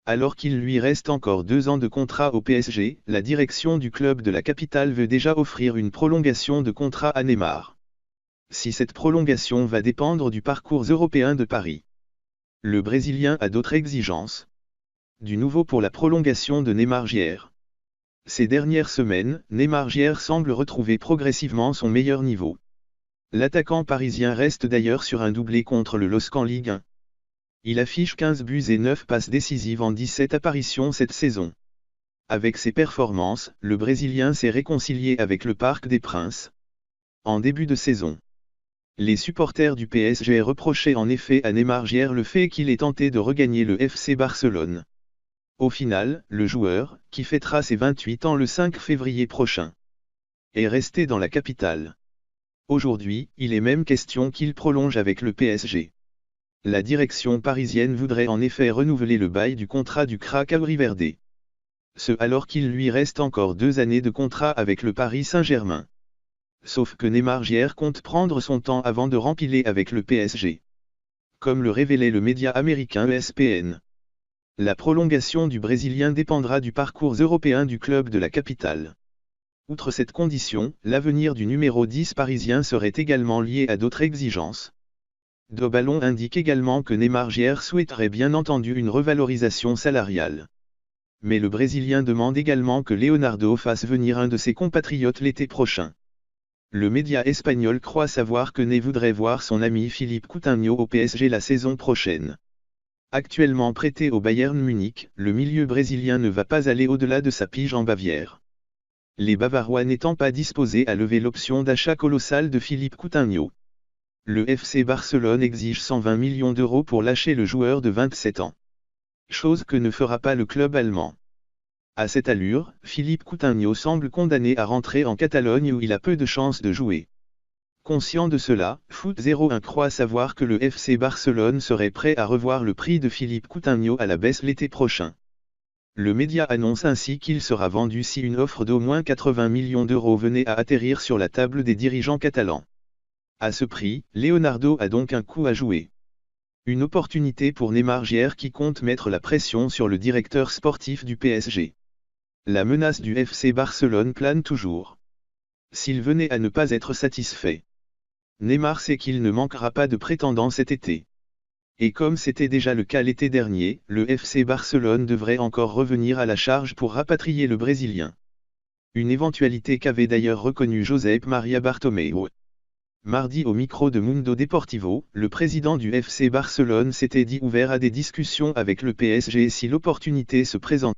Alors qu'il lui reste encore 2 ans de contrat au PSG, la direction du club de la capitale veut déjà offrir une prolongation de contrat à Neymar. Si cette prolongation va dépendre du parcours européen de Paris. Le Brésilien a d'autres exigences. Du nouveau pour la prolongation de Neymar Jr. Ces dernières semaines, Neymar Jr. semble retrouver progressivement son meilleur niveau. L'attaquant parisien reste d'ailleurs sur un doublé contre le LOSC en Ligue 1. Il affiche 15 buts et 9 passes décisives en 17 apparitions cette saison. Avec ses performances, le Brésilien s'est réconcilié avec le Parc des Princes. En début de saison, les supporters du PSG reprochaient en effet à Neymar Jr. le fait qu'il ait tenté de regagner le FC Barcelone. Au final, le joueur, qui fêtera ses 28 ans le 5 février prochain, est resté dans la capitale. Aujourd'hui, il est même question qu'il prolonge avec le PSG. La direction parisienne voudrait en effet renouveler le bail du contrat du crack auriverde. Ce alors qu'il lui reste encore 2 années de contrat avec le Paris Saint-Germain. Sauf que Neymar Jr. compte prendre son temps avant de rempiler avec le PSG. Comme le révélait le média américain ESPN. La prolongation du Brésilien dépendra du parcours européen du club de la capitale. Outre cette condition, l'avenir du numéro 10 parisien serait également lié à d'autres exigences. Do Ballon indique également que Neymar Jr. souhaiterait bien entendu une revalorisation salariale. Mais le Brésilien demande également que Leonardo fasse venir un de ses compatriotes l'été prochain. Le média espagnol croit savoir que Ney voudrait voir son ami Philippe Coutinho au PSG la saison prochaine. Actuellement prêté au Bayern Munich, le milieu brésilien ne va pas aller au-delà de sa pige en Bavière. Les Bavarois n'étant pas disposés à lever l'option d'achat colossale de Philippe Coutinho. Le FC Barcelone exige 120 millions d'euros pour lâcher le joueur de 27 ans. Chose que ne fera pas le club allemand. À cette allure, Philippe Coutinho semble condamné à rentrer en Catalogne où il a peu de chances de jouer. Conscient de cela, Foot01 croit savoir que le FC Barcelone serait prêt à revoir le prix de Philippe Coutinho à la baisse l'été prochain. Le média annonce ainsi qu'il sera vendu si une offre d'au moins 80 millions d'euros venait à atterrir sur la table des dirigeants catalans. À ce prix, Leonardo a donc un coup à jouer. Une opportunité pour Neymar Jr. qui compte mettre la pression sur le directeur sportif du PSG. La menace du FC Barcelone plane toujours. S'il venait à ne pas être satisfait, Neymar sait qu'il ne manquera pas de prétendants cet été. Et comme c'était déjà le cas l'été dernier, le FC Barcelone devrait encore revenir à la charge pour rapatrier le Brésilien. Une éventualité qu'avait d'ailleurs reconnue Josep Maria Bartomeu. Mardi au micro de Mundo Deportivo, le président du FC Barcelone s'était dit ouvert à des discussions avec le PSG si l'opportunité se présente.